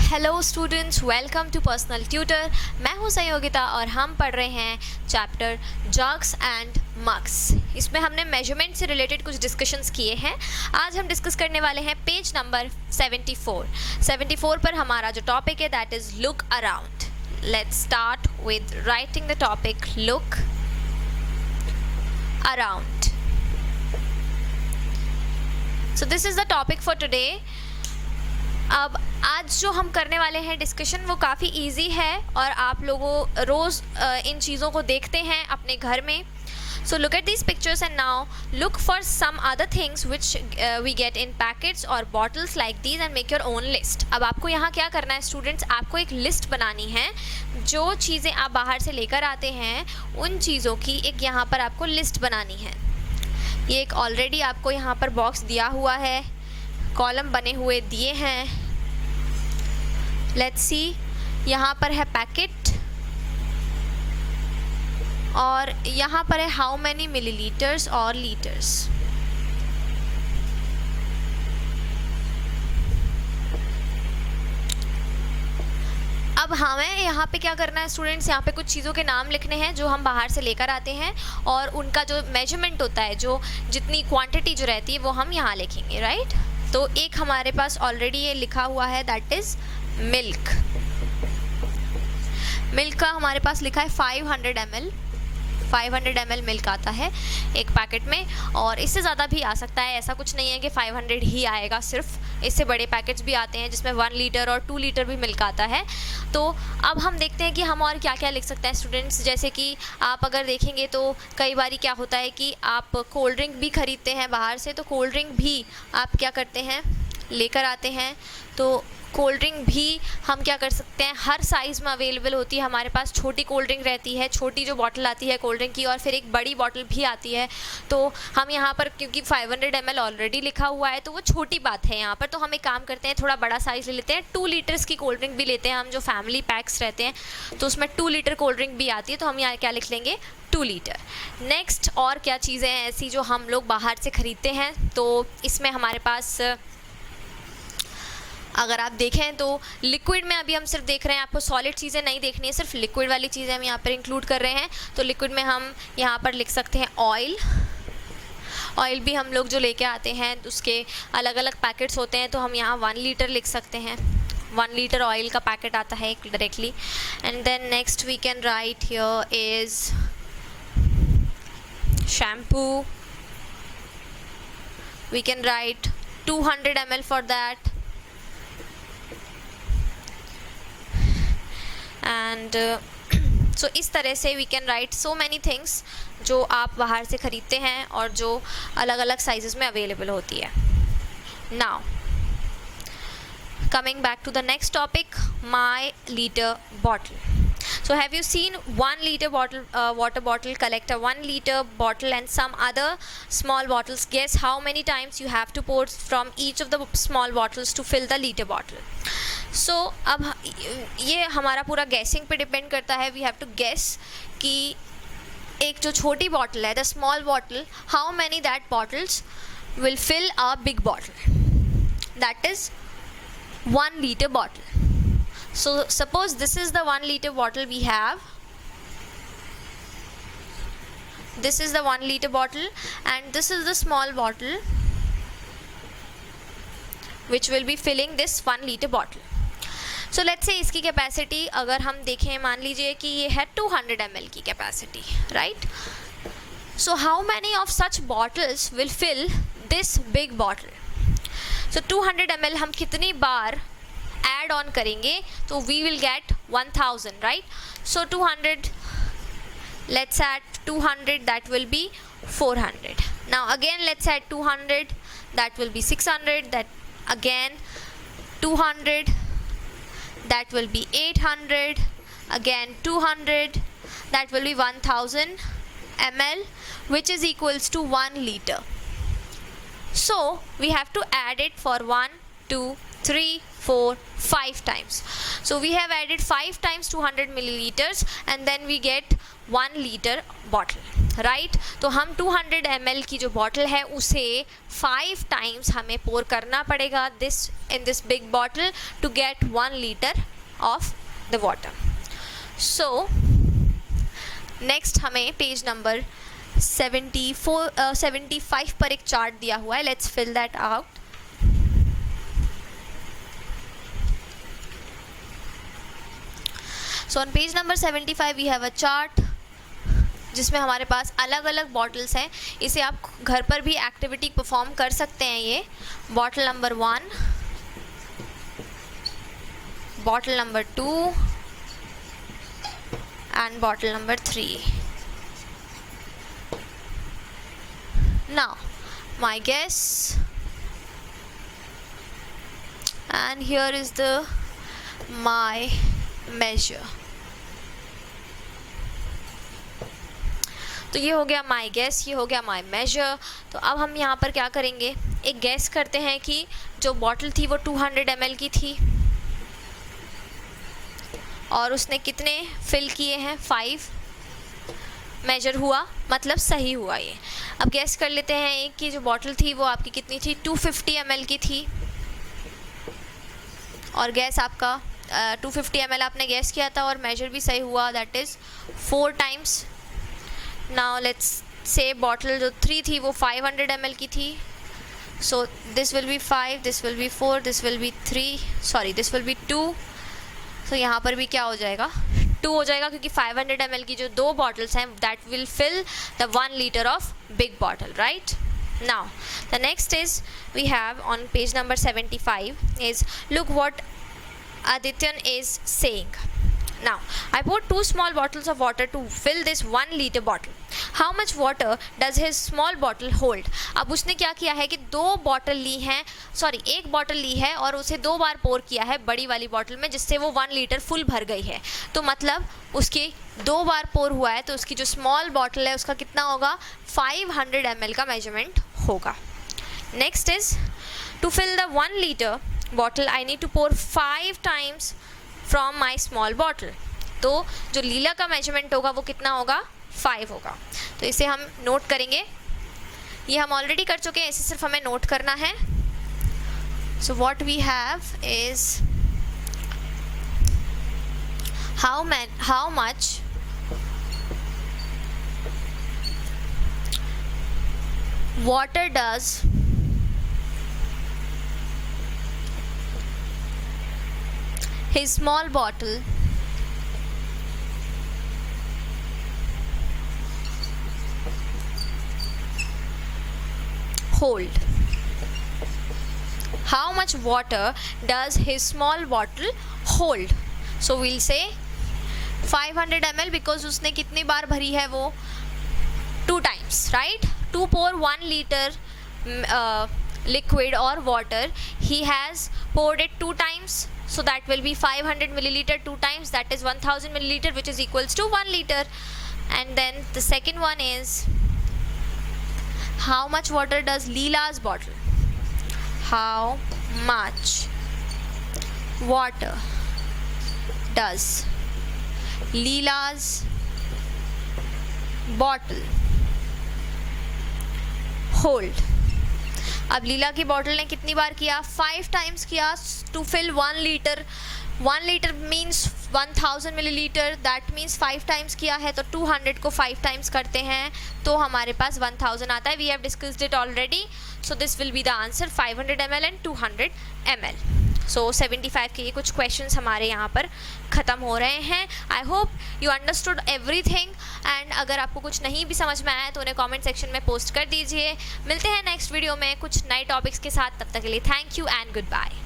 Hello students, welcome to personal tutor. मैं हूं संयोगिता और हम पढ़ रहे हैं चैप्टर जग्स एंड मग्स। इसमें हमने मेजरमेंट से रिलेटेड कुछ डिस्कशंस किए हैं। आज हम डिस्कस करने वाले हैं पेज नंबर 74 पर हमारा जो टॉपिक है that is look around. Let's start with writing the topic look around. So this is the topic for today. अब आज जो हम करने वाले हैं डिस्कशन वो काफ़ी इजी है और आप लोगों रोज़ इन चीज़ों को देखते हैं अपने घर में। So look at these pictures and now look for some other things which we get in packets और bottles like these and make your own list. अब आपको यहाँ क्या करना है स्टूडेंट्स, आपको एक लिस्ट बनानी है। जो चीज़ें आप बाहर से लेकर आते हैं उन चीज़ों की एक यहाँ पर आपको लिस्ट बनानी है। ये एक ऑलरेडी आपको यहाँ पर बॉक्स दिया हुआ है, कॉलम बने हुए दिए हैं। लेट्स सी, यहाँ पर है पैकेट और यहाँ पर है हाउ मैनी मिलीलीटर्स और लीटर्स। अब हमें यहाँ पे क्या करना है स्टूडेंट्स, यहाँ पे कुछ चीज़ों के नाम लिखने हैं जो हम बाहर से लेकर आते हैं और उनका जो मेजरमेंट होता है, जो जितनी क्वांटिटी जो रहती है वो हम यहाँ लिखेंगे, राइट। तो एक हमारे पास ऑलरेडी ये लिखा हुआ है दैट इज़ मिल्क। मिल्क का हमारे पास लिखा है 500 ml। 500 ml मिल्क आता है एक पैकेट में, और इससे ज़्यादा भी आ सकता है। ऐसा कुछ नहीं है कि 500 ही आएगा सिर्फ, इससे बड़े पैकेट्स भी आते हैं जिसमें 1 लीटर और 2 लीटर भी मिल्क आता है। तो अब हम देखते हैं कि हम और क्या क्या लिख सकते हैं स्टूडेंट्स। जैसे कि आप अगर देखेंगे तो कई बार क्या होता है कि आप कोल्ड ड्रिंक भी ख़रीदते हैं बाहर से, तो कोल्ड ड्रिंक भी आप क्या करते हैं, लेकर आते हैं। तो कोल्ड ड्रिंक भी हम क्या कर सकते हैं, हर साइज़ में अवेलेबल होती है हमारे पास। छोटी कोल्ड ड्रिंक रहती है, छोटी जो बॉटल आती है कोल्ड ड्रिंक की, और फिर एक बड़ी बॉटल भी आती है। तो हम यहाँ पर क्योंकि 500 ml ऑलरेडी लिखा हुआ है तो वो छोटी बात है यहाँ पर, तो हम एक काम करते हैं, थोड़ा बड़ा साइज़ ले लेते हैं। 2 लीटर्स की कोल्ड ड्रिंक भी लेते हैं हम, जो फैमिली पैक्स रहते हैं तो उसमें 2 लीटर कोल्ड ड्रिंक भी आती है, तो हम यहाँ क्या लिख लेंगे, 2 लीटर। नेक्स्ट, और क्या चीज़ें हैं ऐसी जो हम लोग बाहर से ख़रीदते हैं, तो इसमें हमारे पास अगर आप देखें तो लिक्विड में अभी हम सिर्फ देख रहे हैं, आपको सॉलिड चीज़ें नहीं देखनी है, सिर्फ लिक्विड वाली चीज़ें हम यहाँ पर इंक्लूड कर रहे हैं। तो लिक्विड में हम यहाँ पर लिख सकते हैं ऑयल। ऑयल भी हम लोग जो लेके आते हैं उसके अलग अलग पैकेट्स होते हैं, तो हम यहाँ 1 लीटर लिख सकते हैं। 1 लीटर ऑयल का पैकेट आता है directly. And then next we can write here is shampoo. We can write 200 ml for that. And so इस तरह से we can write so many things जो आप बाहर से ख़रीदते हैं और जो अलग अलग साइजेस में अवेलेबल होती है। Now coming back to the next topic, my litre bottle. So have you seen 1 liter bottle, water bottle, collect a 1 liter bottle and some other small bottles? Guess how many times you have to pour from each of the small bottles to fill the liter bottle. So अब ये हमारा पूरा guessing पे depend करता है। We have to guess कि एक जो छोटी बॉटल है, the small bottle, how many that bottles will fill a big bottle. That is 1 liter bottle. So suppose this is the 1 liter bottle we have. This is the 1 liter bottle and this is the small bottle which will be filling this 1 liter bottle. So let's say इसकी capacity अगर हम देखें, मान लीजिए कि ये है 200 ml की capacity, right? So how many of such bottles will fill this big bottle? So 200 ml हम कितनी बार add on करेंगे तो we will get 1000, right? So 200, let's add 200, that will be 400. Now again let's add 200, that will be 600. That again 200, that will be 800. Again 200, that will be 1000 ml, which is equals to 1 liter. So we have to add it for 1, 2, 3, 4, 5 times. So we have added 5 times 200 milliliters and then we get 1 liter bottle. Right तो हम 200 ml की जो bottle है उसे 5 times हमें pour करना पड़ेगा in this big bottle to get 1 litre of the water. So next हमें पेज नंबर 75 पर एक चार्ट दिया हुआ है. Let's fill that out. So on page number 75 we have a chart जिसमें हमारे पास अलग अलग बॉटल्स हैं. इसे आप घर पर भी एक्टिविटी परफॉर्म कर सकते हैं. ये bottle number 1, bottle number 2 and bottle number 3. Now my guess, and here is my measure. तो ये हो गया माई गैस, ये हो गया माई मेजर. तो अब हम यहाँ पर क्या करेंगे, एक गैस करते हैं कि जो बॉटल थी वो 200 ml की थी और उसने कितने फिल किए हैं, 5 मेजर हुआ, मतलब सही हुआ ये. अब गैस कर लेते हैं एक की जो बॉटल थी वो आपकी कितनी थी, 250 ml की थी और गैस आपका 250 ml आपने गैस किया था और मेजर भी सही हुआ, that is 4 times. Now let's say bottle जो 3 थी वो 500 ml की थी. सो this will B 5, this will B 4, this will B 3, sorry this will B 2. तो यहाँ पर भी क्या हो जाएगा, 2 हो जाएगा क्योंकि 500 ml की जो 2 बॉटल्स हैं that will fill the 1 litre of big bottle, right. Now the next is we have on page number 75 is look what Adityan is saying. Now I poured 2 small bottles of water to fill this 1 liter bottle. How much water does his small bottle hold? अब उसने क्या किया है कि 2 bottle ली हैं, sorry 1 bottle ली है और उसे 2 बार पोर किया है बड़ी वाली बॉटल में जिससे वो 1 लीटर फुल भर गई है. तो मतलब उसकी 2 बार पोर हुआ है तो उसकी जो स्मॉल बॉटल है उसका कितना होगा, 500 ml का मेजरमेंट होगा. Next is to fill the 1 litre bottle I need to pour 5 times from my small bottle. तो जो लीला का मेजरमेंट होगा वो कितना होगा, 5 होगा. तो इसे हम नोट करेंगे, ये हम ऑलरेडी कर चुके हैं, इसे सिर्फ हमें नोट करना है. So what we have is how much water does his small bottle hold. How much water does his small bottle hold? So we'll say 500 ml because उसने कितनी बार भरी है वो 2 times, right? To pour 1 liter liquid or water, he has poured it 2 times. So that will be 500 milliliter 2 times, that is 1000 milliliter, which is equals to 1 liter. And then the second one is how much water does Leela's bottle? How much water does Leela's bottle hold? अब लीला की bottle ने कितनी बार किया, 5 times किया to fill 1 litre. 1 litre means 1000 millilitre, that means 5 times किया है तो 200 को 5 टाइम्स करते हैं तो हमारे पास 1000 आता है. We have discussed it already. So this will be the answer, 500 ml and 200 ml. So 75 के ये कुछ क्वेश्चंस हमारे यहाँ पर ख़त्म हो रहे हैं. I hope you understood everything and अगर आपको कुछ नहीं भी समझ में आया तो उन्हें कमेंट सेक्शन में पोस्ट कर दीजिए. मिलते हैं नेक्स्ट वीडियो में कुछ नए टॉपिक्स के साथ. तब तक के लिए thank you and good bye.